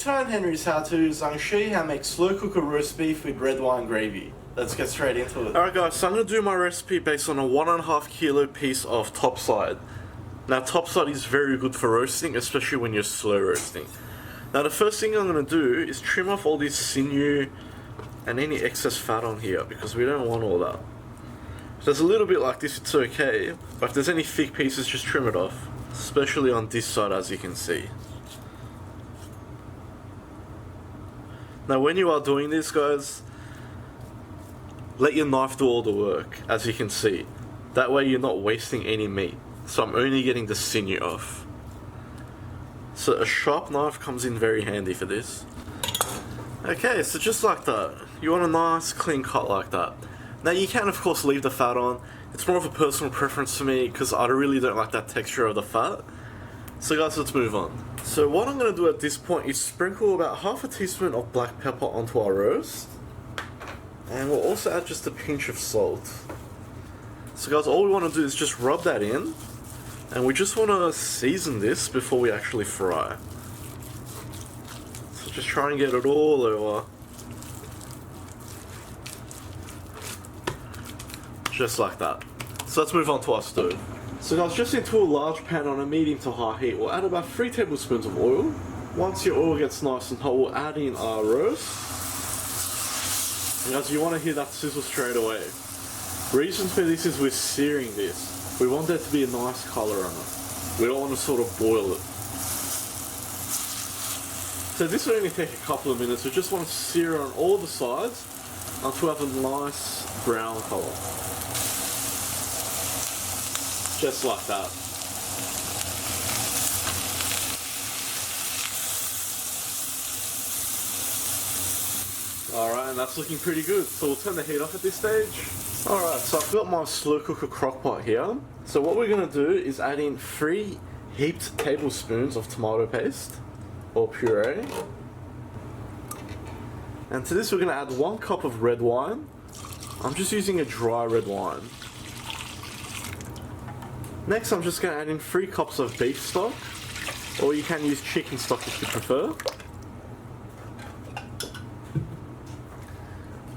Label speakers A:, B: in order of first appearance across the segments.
A: today in Henry's How To's, I'm going to show you how to make slow cooker roast beef with red wine gravy. Let's get straight into it.
B: Alright guys, so I'm going to do my recipe based on a 1.5 kilo piece of topside. Now topside is very good for roasting, especially when you're slow roasting. Now the first thing I'm going to do is trim off all this sinew and any excess fat on here, because we don't want all that. If there's a little bit like this, it's okay, but if there's any thick pieces, just trim it off. Especially on this side, as you can see. Now when you are doing this, guys, let your knife do all the work, as you can see. That way you're not wasting any meat. So I'm only getting the sinew off. So a sharp knife comes in very handy for this. Okay, so just like that. You want a nice clean cut like that. Now you can of course leave the fat on. It's more of a personal preference for me because I really don't like that texture of the fat. So guys, let's move on. So what I'm going to do at this point is sprinkle about half a teaspoon of black pepper onto our roast. And we'll also add just a pinch of salt. So guys, all we want to do is just rub that in. And we just want to season this before we actually fry. So just try and get it all over. Just like that. So let's move on to our stove. So guys, just into a large pan on a medium to high heat, we'll add about 3 tablespoons of oil. Once your oil gets nice and hot, we'll add in our roast. And guys, you want to hear that sizzle straight away. Reason for this is we're searing this. We want there to be a nice colour on it. We don't want to sort of boil it. So this will only take a couple of minutes. We just want to sear on all the sides until we have a nice brown colour. Just like that. Alright, and that's looking pretty good. So we'll turn the heat off at this stage. Alright, so I've got my slow cooker crock pot here. So what we're going to do is add in 3 heaped tablespoons of tomato paste or puree. And to this we're going to add 1 cup of red wine. I'm just using a dry red wine. Next I'm just going to add in 3 cups of beef stock, or you can use chicken stock if you prefer.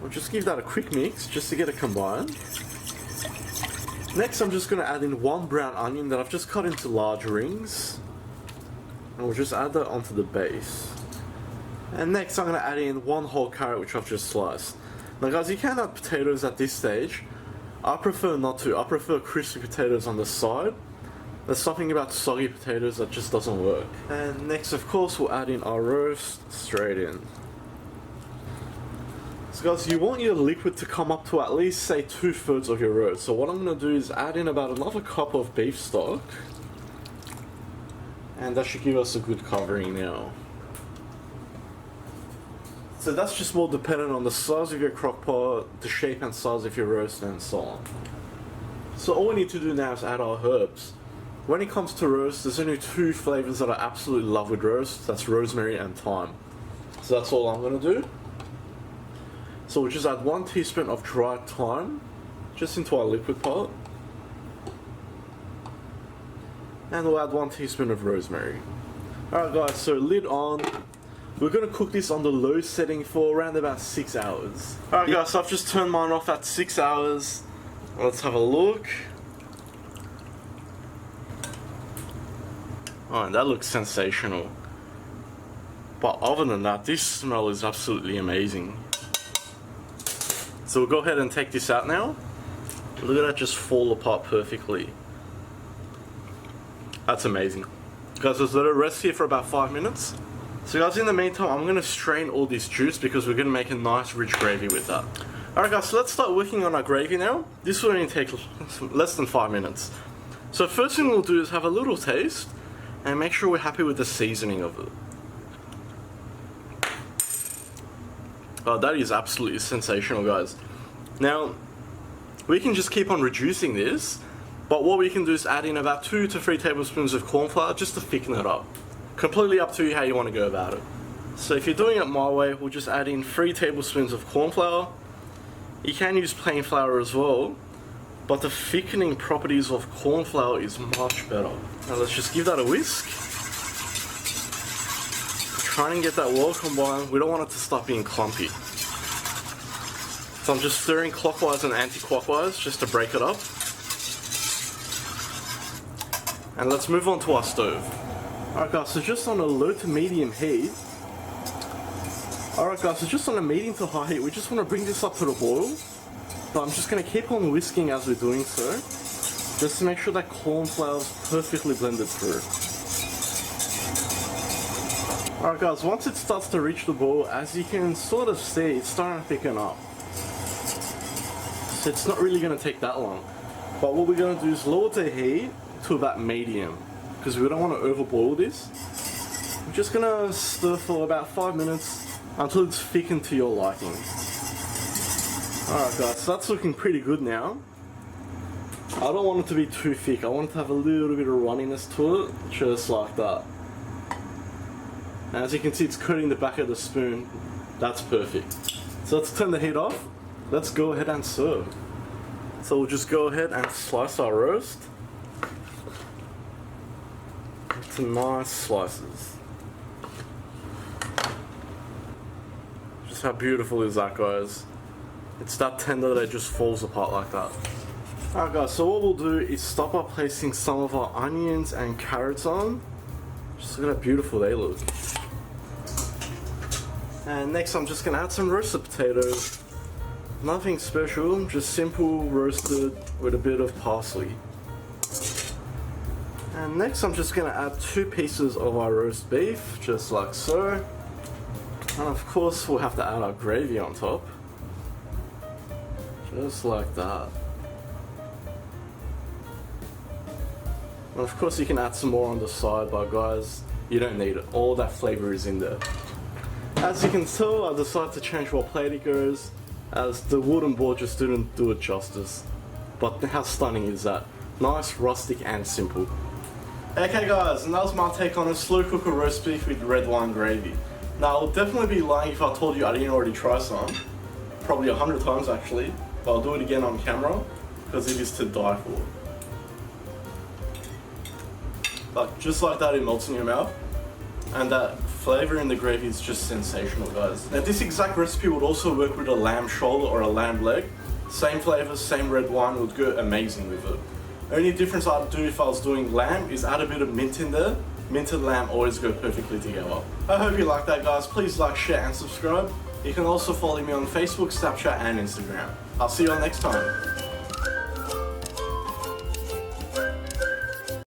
B: We'll just give that a quick mix just to get it combined. Next I'm just going to add in 1 brown onion that I've just cut into large rings. And we'll just add that onto the base. And next I'm going to add in 1 whole carrot which I've just sliced. Now guys, you can add potatoes at this stage. I prefer not to. I prefer crispy potatoes on the side. There's something about soggy potatoes that just doesn't work. And next of course we'll add in our roast straight in. So guys, you want your liquid to come up to at least say 2/3 of your roast. So what I'm going to do is add in about another cup of beef stock. And that should give us a good covering now. So that's just more dependent on the size of your crock pot, the shape and size of your roast and so on. So all we need to do now is add our herbs. When it comes to roast, there's only 2 flavours that I absolutely love with roast. That's rosemary and thyme. So that's all I'm going to do. So we'll just add 1 teaspoon of dried thyme just into our liquid pot. And we'll add 1 teaspoon of rosemary. Alright guys, so lid on. We're going to cook this on the low setting for around about 6 hours. Alright guys, so I've just turned mine off at 6 hours. Let's have a look. Oh, and that looks sensational. But other than that, this smell is absolutely amazing. So we'll go ahead and take this out now. Look at that just fall apart perfectly. That's amazing. Guys, let's let it rest here for about 5 minutes. So guys, in the meantime, I'm going to strain all this juice because we're going to make a nice rich gravy with that. Alright guys, so let's start working on our gravy now. This will only take less than 5 minutes. So first thing we'll do is have a little taste and make sure we're happy with the seasoning of it. Oh, that is absolutely sensational, guys. Now, we can just keep on reducing this, but what we can do is add in about 2 to 3 tablespoons of corn flour just to thicken it up. Completely up to you how you want to go about it. So if you're doing it my way, we'll just add in 3 tablespoons of corn flour. You can use plain flour as well, but the thickening properties of corn flour is much better. Now let's just give that a whisk. trying to get that well combined. We don't want it to start being clumpy. So I'm just stirring clockwise and anti-clockwise just to break it up. And let's move on to our stove. Alright guys, so just on a low to medium heat. Alright guys, so just on a medium to high heat, we just want to bring this up to the boil. So I'm just going to keep on whisking as we're doing so, just to make sure that corn flour is perfectly blended through. Alright guys, once it starts to reach the boil, as you can sort of see, it's starting to thicken up. So it's not really going to take that long. But what we're going to do is lower the heat to about medium, because we don't want to overboil this. We're just going to stir for about 5 minutes until it's thickened to your liking. Alright guys, so that's looking pretty good now. I don't want it to be too thick, I want it to have a little bit of runniness to it, just like that. And as you can see, it's coating the back of the spoon. That's perfect. So let's turn the heat off. Let's go ahead and serve. So we'll just go ahead and slice our roast into nice slices. Just how beautiful is that, guys? It's that tender that it just falls apart like that. Alright guys, so what we'll do is start by placing some of our onions and carrots on. Just look at how beautiful they look. And next I'm just going to add some roasted potatoes. Nothing special, just simple roasted with a bit of parsley. And next I'm just going to add 2 pieces of our roast beef, just like so. And of course we'll have to add our gravy on top. Just like that. And of course you can add some more on the side, but guys, you don't need it. All that flavor is in there. As you can tell, I decided to change what plate it goes, as the wooden board just didn't do it justice. But how stunning is that? Nice, rustic and simple. Okay guys, and that was my take on a slow cooker roast beef with red wine gravy. Now I'll definitely be lying if I told you I didn't already try some. Probably 100 times actually, but I'll do it again on camera, because it is to die for. Like, just like that, it melts in your mouth. And that flavor in the gravy is just sensational, guys. Now this exact recipe would also work with a lamb shoulder or a lamb leg. Same flavor, same red wine, would go amazing with it. Only difference I'd do if I was doing lamb is add a bit of mint in there. Mint and lamb always go perfectly together. I hope you like that, guys. Please like, share and subscribe. You can also follow me on Facebook, Snapchat and Instagram. I'll see you all next time.